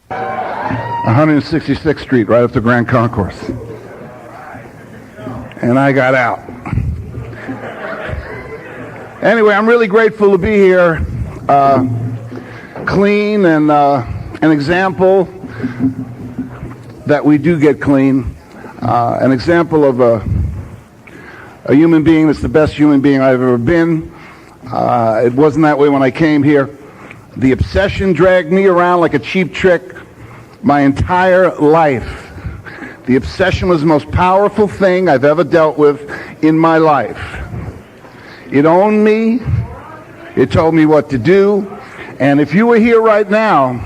166th Street, right up the Grand Concourse. And I got out. Anyway, I'm really grateful to be here. Clean and an example that we do get clean. An example of a human being that's the best human being I've ever been. It wasn't that way when I came here. The obsession dragged me around like a cheap trick my entire life. The obsession was the most powerful thing I've ever dealt with in my life. It owned me. It told me what to do. And if you were here right now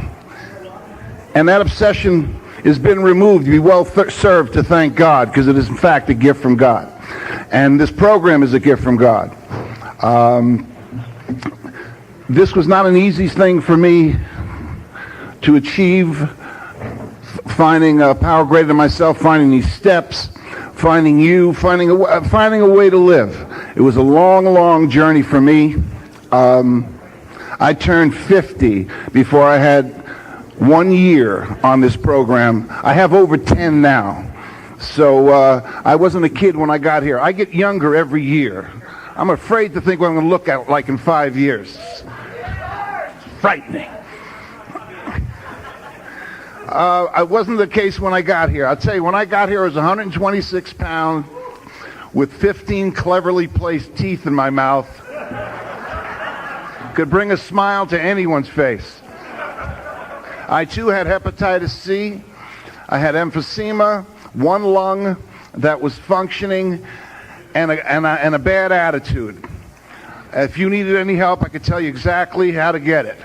and that obsession has been removed, you'd be well served to thank God, because it is in fact a gift from God. And this program is a gift from God. This was not an easy thing for me to achieve, finding a power greater than myself, finding these steps, finding you, finding a way to live. It was a long, long journey for me. I turned 50 before I had 1 year on this program. I have over 10 now. So I wasn't a kid when I got here. I get younger every year. I'm afraid to think what I'm going to look at like in 5 years. It's frightening. It wasn't the case when I got here. I'll tell you, when I got here, I was 126 pounds with 15 cleverly placed teeth in my mouth. Could bring a smile to anyone's face. I too had hepatitis C. I had emphysema, one lung that was functioning, and a bad attitude. If you needed any help, I could tell you exactly how to get it.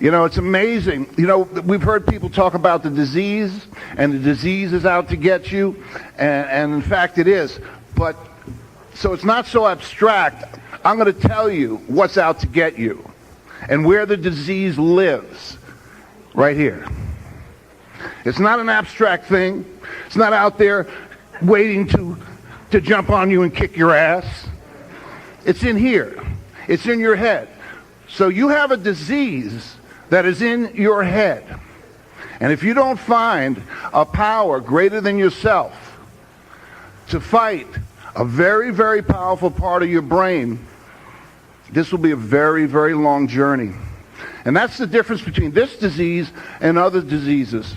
You know, it's amazing. You know, we've heard people talk about the disease, and the disease is out to get you, and in fact it is. But, so it's not so abstract. I'm going to tell you what's out to get you, and where the disease lives, right here. It's not an abstract thing. It's not out there waiting to jump on you and kick your ass. It's in here. It's in your head. So you have a disease that is in your head. And if you don't find a power greater than yourself to fight a very, very powerful part of your brain, this will be a very, very long journey. And that's the difference between this disease and other diseases.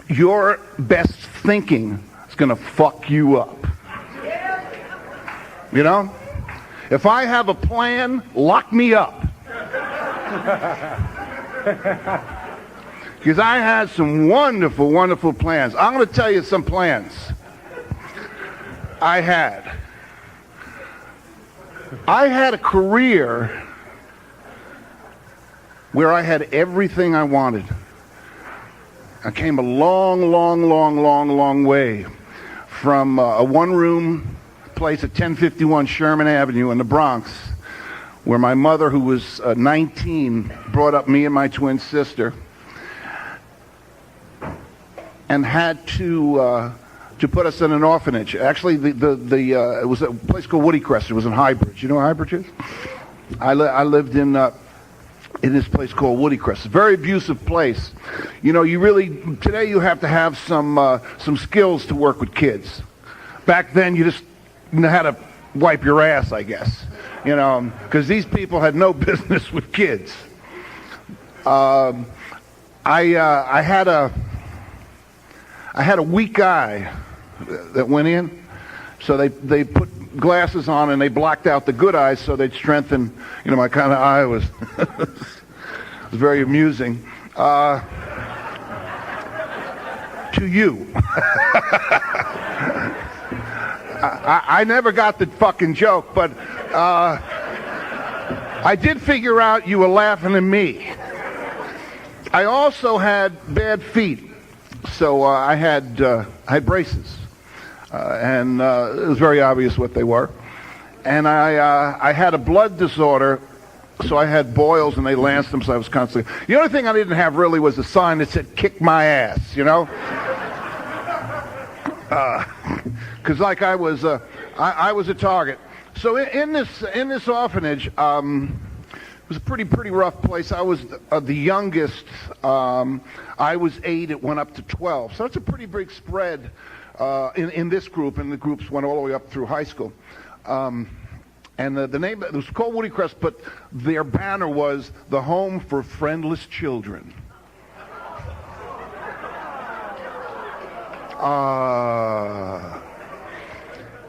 Your best thinking is going to fuck you up. You know? If I have a plan, lock me up. Because I had some wonderful, wonderful plans. I'm going to tell you some plans I had. I had a career where I had everything I wanted. I came a long, long, long, long, long way from a one-room place at 1051 Sherman Avenue in the Bronx, where my mother, who was 19, brought up me and my twin sister, and had to put us in an orphanage. Actually, it was a place called Woody Crest. It was in Highbridge. You know where Highbridge is? I lived in this place called Woody Crest. A very abusive place. You know, today you have to have some skills to work with kids. Back then, you just know how to wipe your ass, I guess. You know, because these people had no business with kids. I had a weak eye that went in, so they put glasses on and they blocked out the good eyes so they'd strengthen. You know, my kind of eye was it was very amusing to you. I never got the fucking joke, but I did figure out you were laughing at me. I also had bad feet, so I had braces, and it was very obvious what they were. And I had a blood disorder, so I had boils, and they lanced them, so I was constantly. The only thing I didn't have really was a sign that said "kick my ass," you know. Because like I was a target. So in this orphanage, was a pretty rough place. I was the youngest. I was 8. It went up to 12. So that's a pretty big spread in this group, and the groups went all the way up through high school. And the name, it was called Woody Crest, but their banner was the Home for Friendless Children.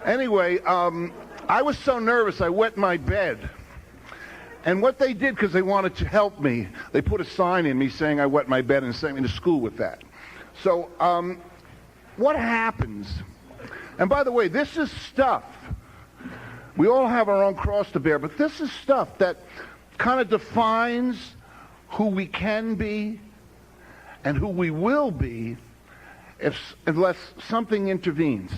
Anyway, I was so nervous, I wet my bed. And what they did, because they wanted to help me, they put a sign in me saying I wet my bed and sent me to school with that. So what happens, and by the way, this is stuff, we all have our own cross to bear, but this is stuff that kind of defines who we can be and who we will be unless something intervenes.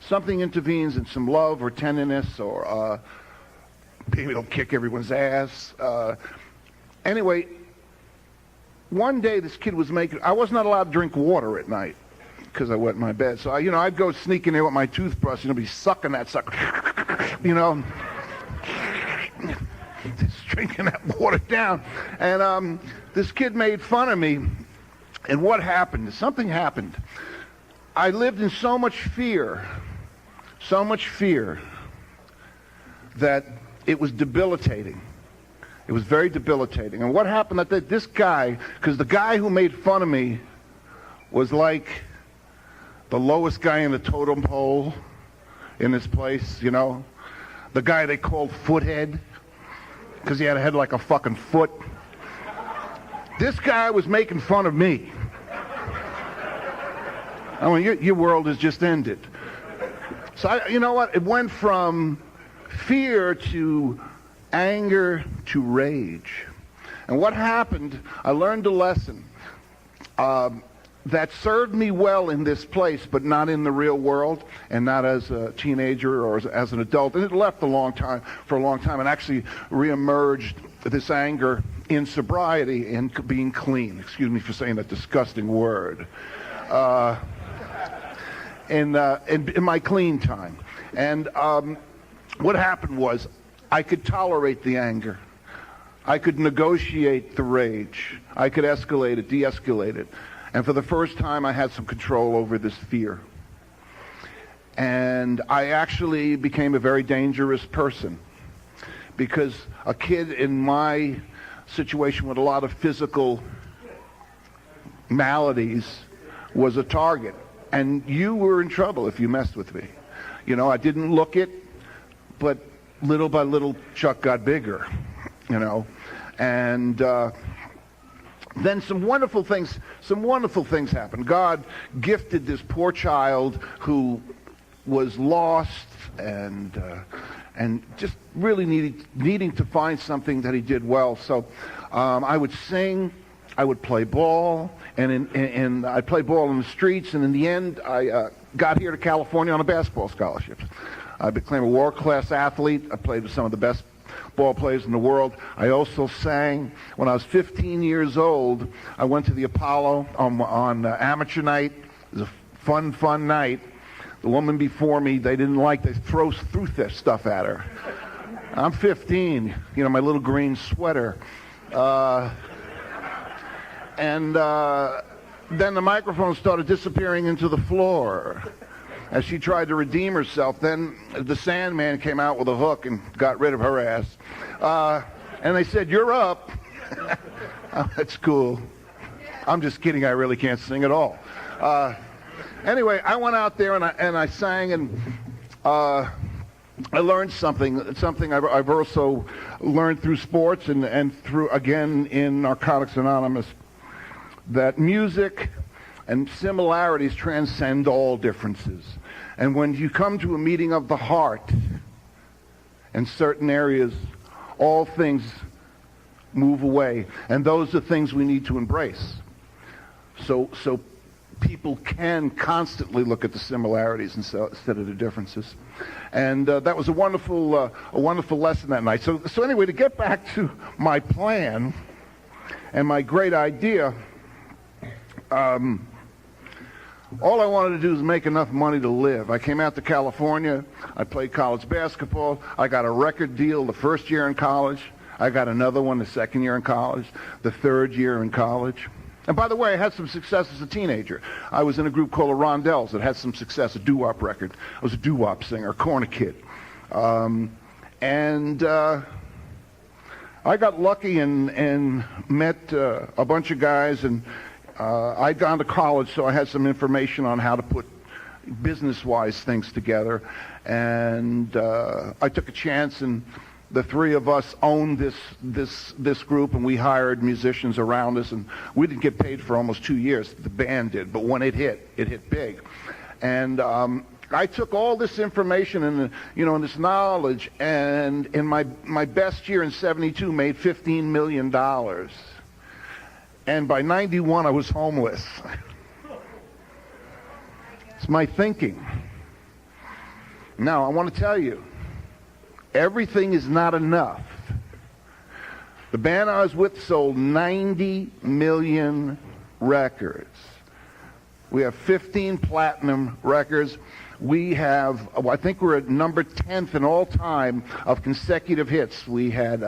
Something intervenes in some love or tenderness, or maybe they'll kick everyone's ass. Anyway, one day this kid was I was not allowed to drink water at night because I wet my bed. So, I'd go sneak in there with my toothbrush, be sucking that sucker, just drinking that water down. And this kid made fun of me. And what happened? Something happened. I lived in so much fear that it was debilitating. It was very debilitating. And what happened that this guy, because the guy who made fun of me was like the lowest guy in the totem pole in this place, the guy they called Foothead, because he had a head like a fucking foot. This guy was making fun of me. I mean, your world has just ended. So, you know what? It went from fear to anger to rage. And what happened, I learned a lesson that served me well in this place, but not in the real world, and not as a teenager or as an adult. And it left for a long time, and actually reemerged this anger in sobriety and being clean. Excuse me for saying that disgusting word. In my clean time. And what happened was I could tolerate the anger. I could negotiate the rage. I could escalate it, de-escalate it. And for the first time, I had some control over this fear. And I actually became a very dangerous person, because a kid in my situation with a lot of physical maladies was a target. And you were in trouble if you messed with me. I didn't look it, but little by little, Chuck got bigger, And then some wonderful things happened. God gifted this poor child who was lost and just really needing to find something that he did well. So I would sing, I would play ball, and I played ball in the streets, and in the end, I got here to California on a basketball scholarship. I became a world-class athlete. I played with some of the best ball players in the world. I also sang. When I was 15 years old, I went to the Apollo on amateur night. It was a fun night. The woman before me, they threw their stuff at her. I'm 15, my little green sweater. And then the microphone started disappearing into the floor as she tried to redeem herself. Then the Sandman came out with a hook and got rid of her ass. And they said, "You're up." Oh, that's cool. I'm just kidding. I really can't sing at all. Anyway, I went out there and I sang, and I learned something I've also learned through sports and through, again, in Narcotics Anonymous, that music and similarities transcend all differences. And when you come to a meeting of the heart in certain areas, all things move away. And those are things we need to embrace. So people can constantly look at the similarities instead of the differences. And that was a wonderful lesson that night. So anyway, to get back to my plan and my great idea, all I wanted to do was make enough money to live. I came out to California. I played college basketball. I got a record deal the first year in college. I got another one the second year in college, the third year in college. And by the way, I had some success as a teenager. I was in a group called the Rondells that had some success, a doo-wop record. I was a doo-wop singer, a corner kid. I got lucky and met a bunch of guys, and I'd gone to college, so I had some information on how to put business-wise things together. And I took a chance, and the three of us owned this group, and we hired musicians around us, and we didn't get paid for almost 2 years. The band did, but when it hit big. And I took all this information and and this knowledge, and in my best year in '72, made $15 million. And by '91, I was homeless. It's my thinking. Now, I want to tell you, everything is not enough. The band I was with sold 90 million records. We have 15 platinum records. We have, I think we're at number 10th in all time of consecutive hits. We had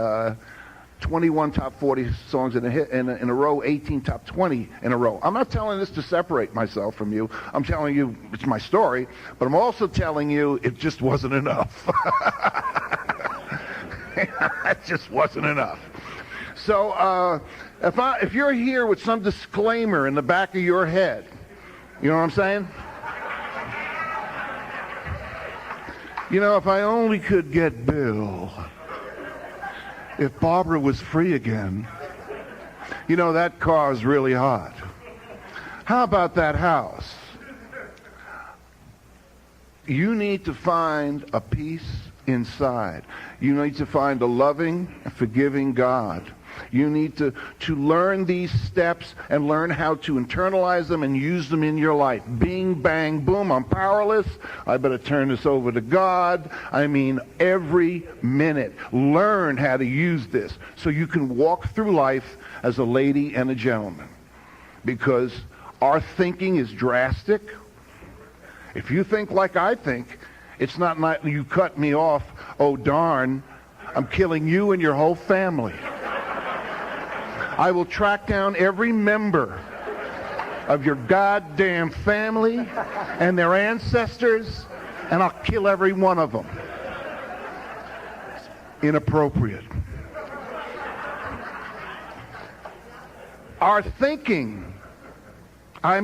21 top 40 songs in a row, 18 top 20 in a row. I'm not telling this to separate myself from you. I'm telling you it's my story, but I'm also telling you it just wasn't enough. It just wasn't enough. So if you're here with some disclaimer in the back of your head, you know what I'm saying? If I only could get Bill, if Barbara was free again, that car's really hot. How about that house? You need to find a peace inside. You need to find a loving, forgiving God. You need to learn these steps and learn how to internalize them and use them in your life. Bing, bang, boom, I'm powerless. I better turn this over to God. I mean, every minute. Learn how to use this so you can walk through life as a lady and a gentleman. Because our thinking is drastic. If you think like I think, it's not you cut me off, oh darn, I'm killing you and your whole family. I will track down every member of your goddamn family and their ancestors, and I'll kill every one of them. It's inappropriate. Our thinking, I've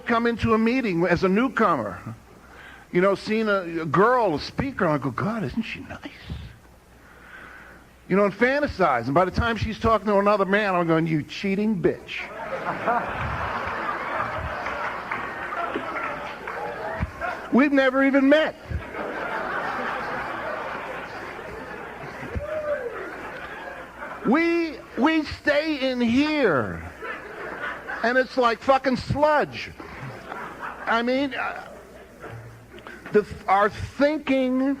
come into a meeting as a newcomer, seen a girl, a speaker, and I go, God, isn't she nice? And fantasize. And by the time she's talking to another man, I'm going, you cheating bitch. We've never even met. We stay in here, and it's like fucking sludge. Our thinking,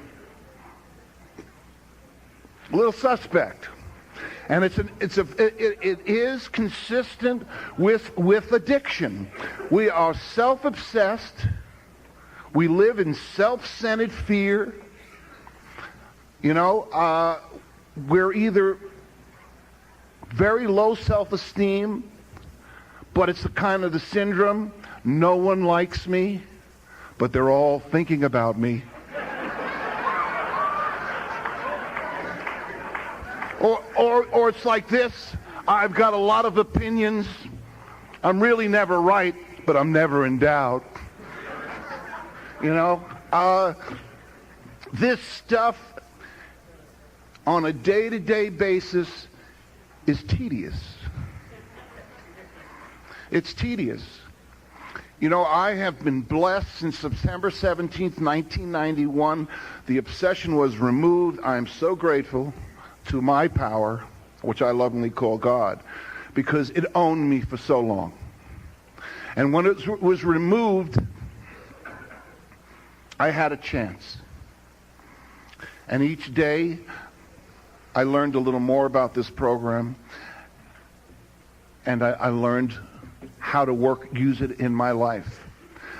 a little suspect, and it is consistent with addiction. We are self-obsessed. We live in self-centered fear. We're either very low self-esteem, but it's the syndrome, no one likes me, but they're all thinking about me. Or it's like this, I've got a lot of opinions, I'm really never right, but I'm never in doubt. This stuff on a day-to-day basis is tedious. It's tedious. I have been blessed since September 17th, 1991. The obsession was removed. I'm so grateful to my power, which I lovingly call God, because it owned me for so long. And when it was removed, I had a chance. And each day, I learned a little more about this program, and I learned how to use it in my life.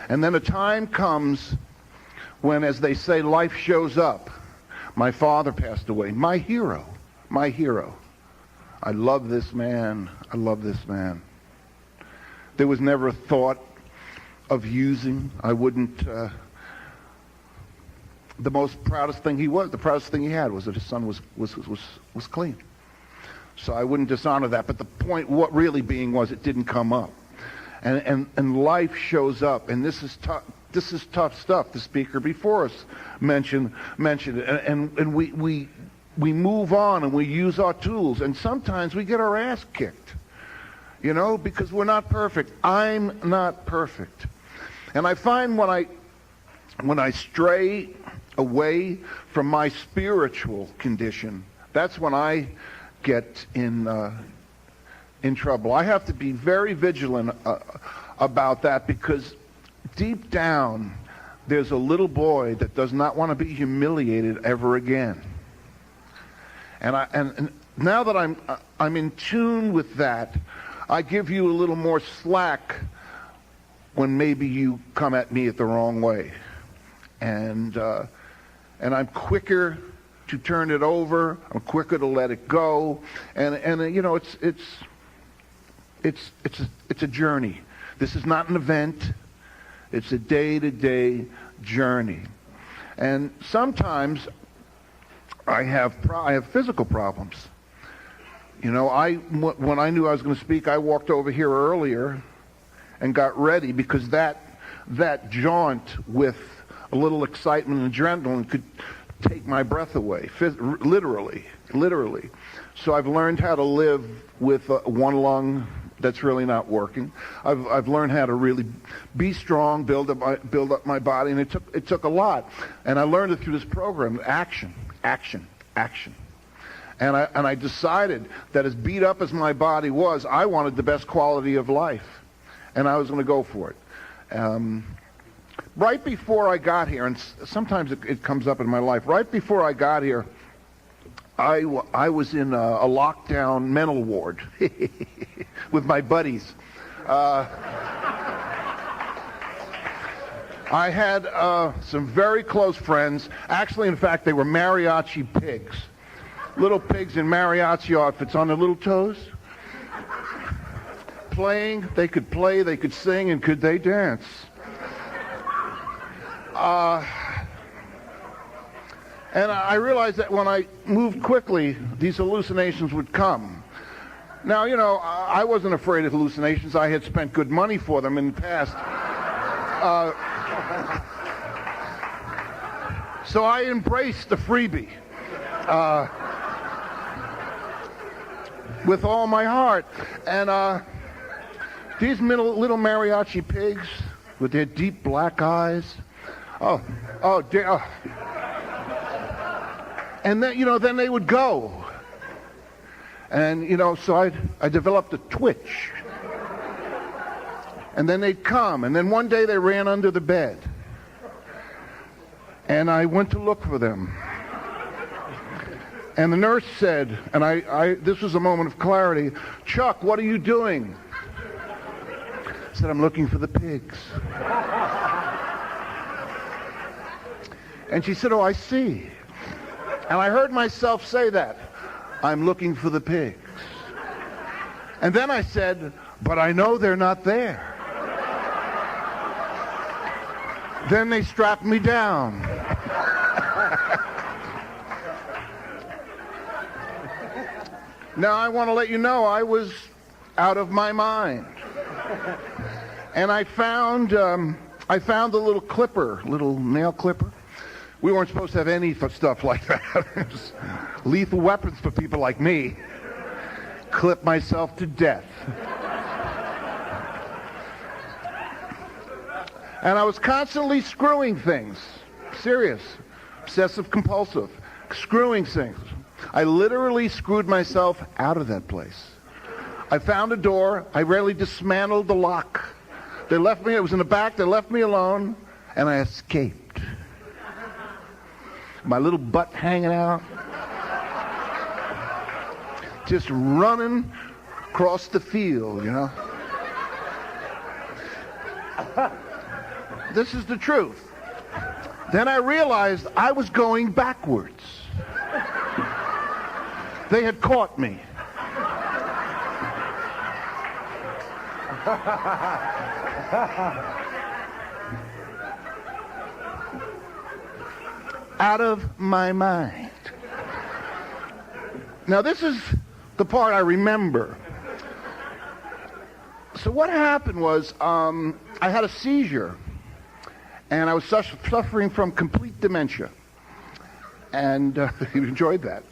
And then a time comes when, as they say, life shows up. My father passed away. My hero. My hero. I love this man. I love this man. There was never a thought of using. I wouldn't... the most proudest thing the proudest thing he had was that his son was clean. So I wouldn't dishonor that. But the point, what really being was, it didn't come up. And life shows up. And this is tough. This is tough stuff. The speaker before us mentioned it. And we move on and we use our tools. And sometimes we get our ass kicked. You know, because we're not perfect. I'm not perfect. And I find when I stray away from my spiritual condition, that's when I get in trouble. I have to be very vigilant about that, because deep down there's a little boy that does not want to be humiliated ever again. And now that I'm in tune with that, I give you a little more slack when maybe you come at me at the wrong way. And I'm quicker to turn it over. I'm quicker to let it go. And you know, it's a journey. This is not an event. It's a day-to-day journey. And sometimes I have physical problems. You know, when I knew I was going to speak, I walked over here earlier and got ready, because that jaunt with a little excitement and adrenaline could take my breath away, literally. So I've learned how to live with one lung that's really not working. I've learned how to really be strong, build up my body, and it took a lot. And I learned it through this program: action. And I decided that, as beat up as my body was, I wanted the best quality of life, and I was going to go for it. Right before I got here, and sometimes it comes up in my life, right before I got here, I was in a lockdown mental ward with my buddies. I had some very close friends. Actually, in fact, they were mariachi pigs. Little pigs in mariachi outfits on their little toes. Playing, they could play, they could sing, and could they dance? And I realized that when I moved quickly, these hallucinations would come. Now, you know, I wasn't afraid of hallucinations. I had spent good money for them in the past. So I embraced the freebie with all my heart. And these little mariachi pigs with their deep black eyes, and then, you know, then they would go. And, you know, so I developed a twitch. And then they'd come. And then one day they ran under the bed. And I went to look for them. And the nurse said, and this was a moment of clarity, "Chuck, what are you doing?" I said, "I'm looking for the pigs." And she said, "Oh, I see." And I heard myself say that. "I'm looking for the pigs." And then I said, "But I know they're not there." Then they strapped me down. Now I want to let you know I was out of my mind. And I found the little nail clipper. We weren't supposed to have any stuff like that. Just lethal weapons for people like me. Clip myself to death. And I was constantly screwing things. Serious. Obsessive compulsive. Screwing things. I literally screwed myself out of that place. I found a door. I rarely dismantled the lock. They left me, it was in the back, they left me alone, and I escaped. My little butt hanging out. Just running across the field, you know. This is the truth. Then I realized I was going backwards. They had caught me. Out of my mind. Now this is the part I remember. So what happened was I had a seizure, and I was suffering from complete dementia. And you enjoyed that.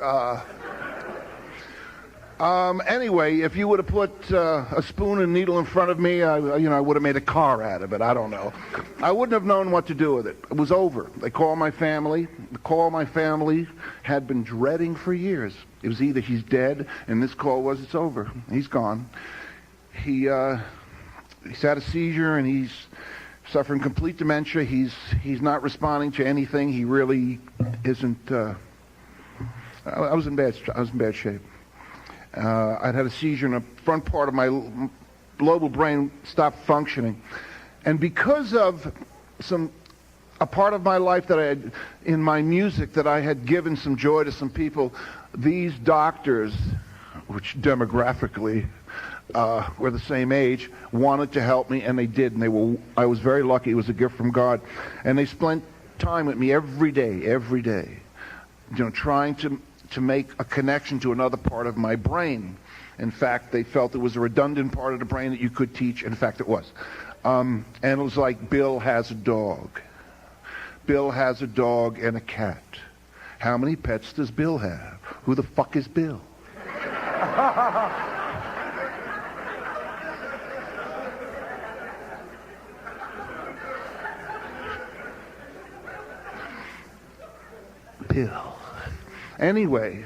Anyway, if you would have put a spoon and needle in front of me, I would have made a car out of it. I don't know. I wouldn't have known what to do with it. It was over. They called my family. The call my family had been dreading for years. It was either he's dead, and this call was it's over. He's gone. He's had a seizure, and he's suffering complete dementia. He's not responding to anything. He really isn't. I was in bad shape. I'd had a seizure, and the front part of my global brain stopped functioning. And because of a part of my life that I had, in my music, that I had given some joy to some people, these doctors, which demographically were the same age, wanted to help me, and they did. And I was very lucky. It was a gift from God. And they spent time with me every day, trying to make a connection to another part of my brain. In fact, they felt it was a redundant part of the brain that you could teach. In fact, it was. And it was like, Bill has a dog. Bill has a dog and a cat. How many pets does Bill have? Who the fuck is Bill? Bill. Anyway,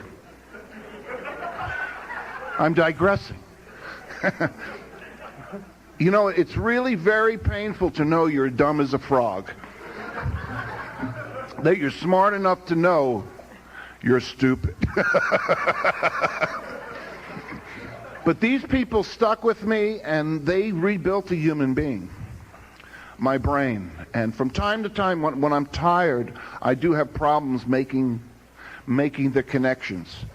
I'm digressing. It's really very painful to know you're dumb as a frog. That you're smart enough to know you're stupid. But these people stuck with me, and they rebuilt a human being. My brain. And from time to time, when I'm tired, I do have problems making the connections.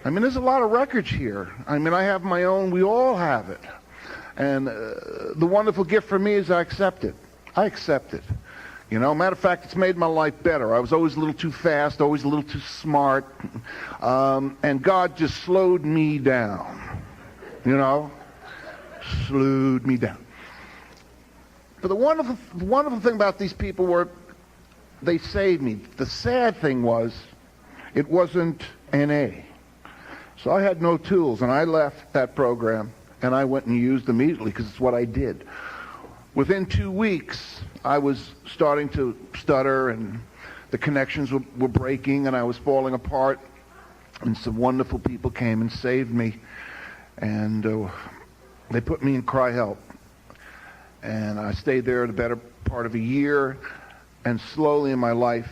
I mean, there's a lot of records here. I mean, I have my own. We all have it. And the wonderful gift for me is I accept it. I accept it. Matter of fact, it's made my life better. I was always a little too fast, always a little too smart. And God just slowed me down. Slowed me down. But the wonderful thing about these people were they saved me. The sad thing was it wasn't NA. So I had no tools, and I left that program, and I went and used immediately because it's what I did. Within 2 weeks, I was starting to stutter, and the connections were breaking, and I was falling apart, and some wonderful people came and saved me, and they put me in Cry Help. And I stayed there the better part of a year, and slowly in my life,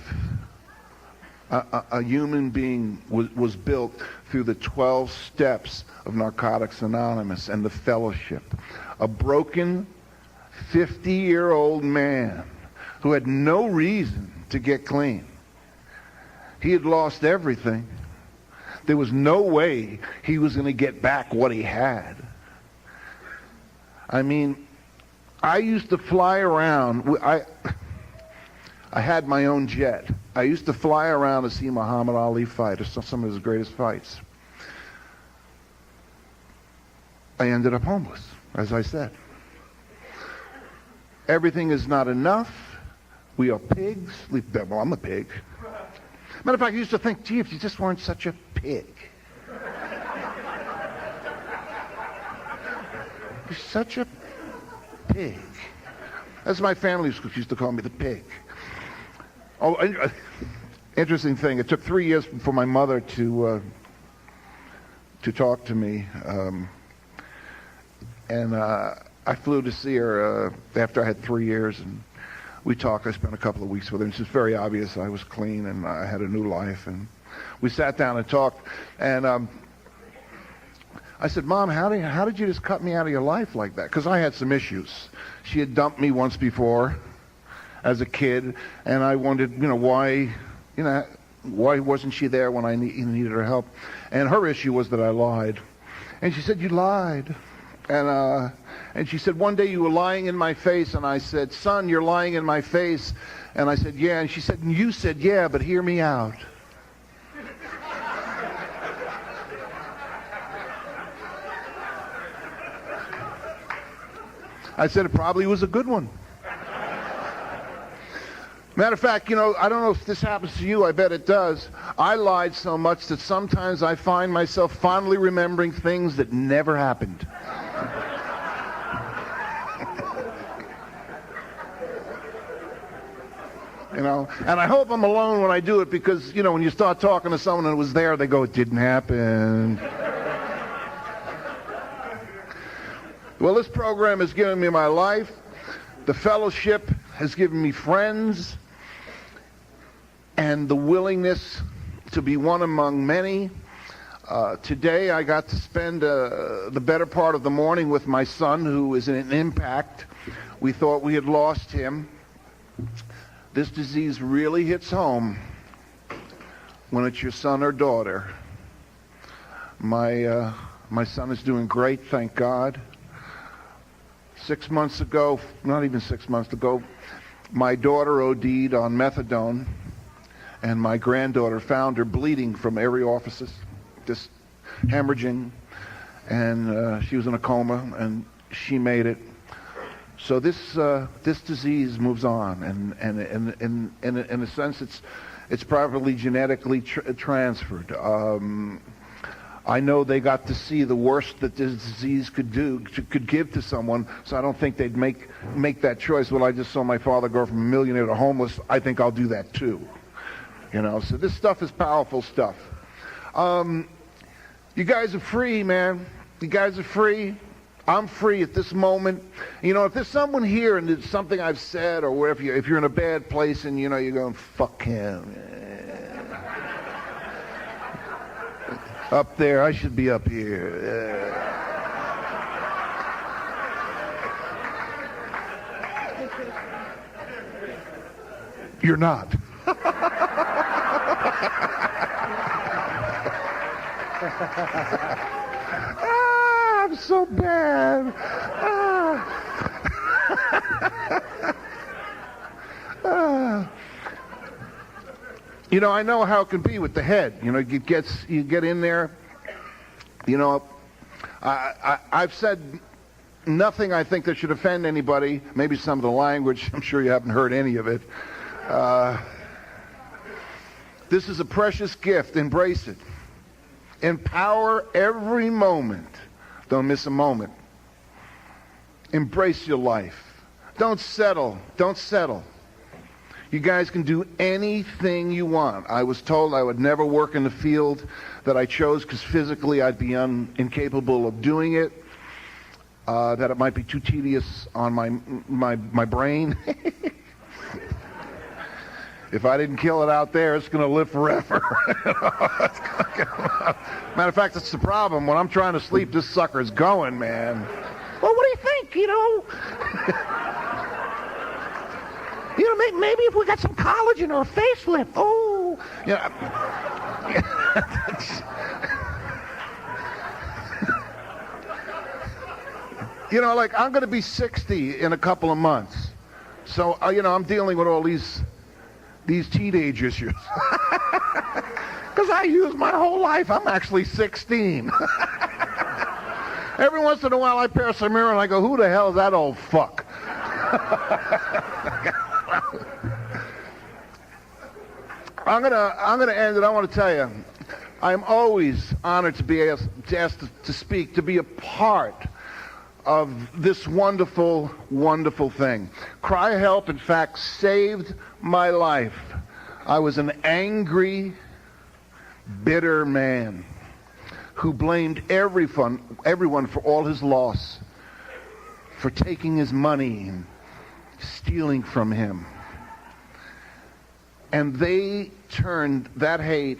a human being was built through the 12 steps of Narcotics Anonymous and the fellowship. A broken 50-year-old man who had no reason to get clean. He had lost everything. There was no way he was going to get back what he had. I mean, I used to fly around. I had my own jet. I used to fly around to see Muhammad Ali fight, some of his greatest fights. I ended up homeless, as I said. Everything is not enough. We are pigs. Well, I'm a pig. Matter of fact, I used to think, gee, if you just weren't such a pig. You're such a pig. That's my family used to call me the pig. Oh, interesting thing. It took 3 years for my mother to talk to me, and I flew to see her after I had 3 years, and we talked. I spent a couple of weeks with her, and it's just very obvious I was clean and I had a new life. And we sat down and talked, and I said, Mom, how did you just cut me out of your life like that? Because I had some issues. She had dumped me once before as a kid, and I wondered, why why wasn't she there when I needed her help? And her issue was that I lied. And she said, you lied. And she said, one day you were lying in my face, and I said, son, you're lying in my face. And I said, yeah. And she said, and you said, yeah, but hear me out. I said, it probably was a good one. Matter of fact, I don't know if this happens to you. I bet it does. I lied so much that sometimes I find myself fondly remembering things that never happened. And I hope I'm alone when I do it, because, when you start talking to someone and it was there, they go, it didn't happen. Well, this program has given me my life. The fellowship has given me friends. And the willingness to be one among many. Today I got to spend the better part of the morning with my son, who is in an impact. We thought we had lost him. This disease really hits home when it's your son or daughter. My son is doing great, thank God. 6 months ago, not even 6 months ago, my daughter OD'd on methadone, and my granddaughter found her bleeding from every orifice, just hemorrhaging, and she was in a coma, and she made it. So this disease moves on, and in a sense, it's probably genetically transferred. I know they got to see the worst that this disease could give to someone, so I don't think they'd make that choice. Well, I just saw my father go from a millionaire to homeless. I think I'll do that too. So this stuff is powerful stuff. You guys are free, man. You guys are free. I'm free at this moment. If there's someone here and it's something I've said, or wherever if you're in a bad place and you're going, fuck him. Up there, I should be up here. You're not. I'm so bad. I know how it can be with the head. You get in there. I've said nothing I think that should offend anybody. Maybe some of the language. I'm sure you haven't heard any of it. This is a precious gift. Embrace it. Empower every moment. Don't miss a moment. Embrace your life. Don't settle. Don't settle. You guys can do anything you want. I was told I would never work in the field that I chose because physically I'd be incapable of doing it. That it might be too tedious on my brain. If I didn't kill it out there, it's going to live forever. Matter of fact, that's the problem. When I'm trying to sleep, this sucker's going, man. Well, what do you think, maybe if we got some collagen or a facelift. Oh, I'm going to be 60 in a couple of months. So, I'm dealing with all these teenage issues. Because I use my whole life. I'm actually 16. Every once in a while I pass a mirror and I go, who the hell is that old fuck? I'm gonna end it. I want to tell you, I'm always honored to be asked to speak, to be a part of this wonderful, wonderful thing. Cry Help, in fact, saved my life. I was an angry, bitter man who blamed everyone for all his loss, for taking his money and stealing from him. And they turned that hate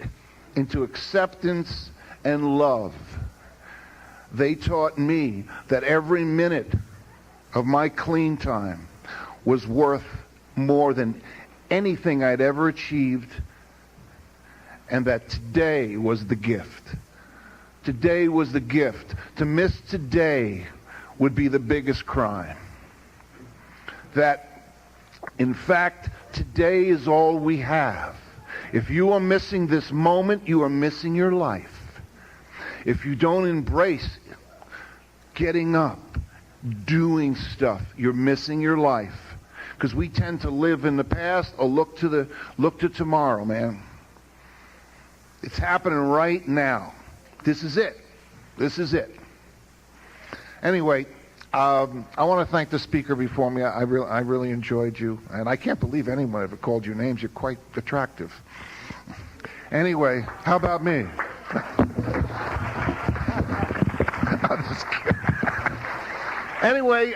into acceptance and love. They taught me that every minute of my clean time was worth more than anything I'd ever achieved and that today was the gift. Today was the gift. To miss today would be the biggest crime. That, in fact, today is all we have. If you are missing this moment, you are missing your life. If you don't embrace getting up, doing stuff, you're missing your life. Because we tend to live in the past or look to tomorrow, man. It's happening right now. This is it. This is it. Anyway, I want to thank the speaker before me. I really enjoyed you. And I can't believe anyone ever called you names. You're quite attractive. Anyway, how about me? I'm just kidding. Anyway,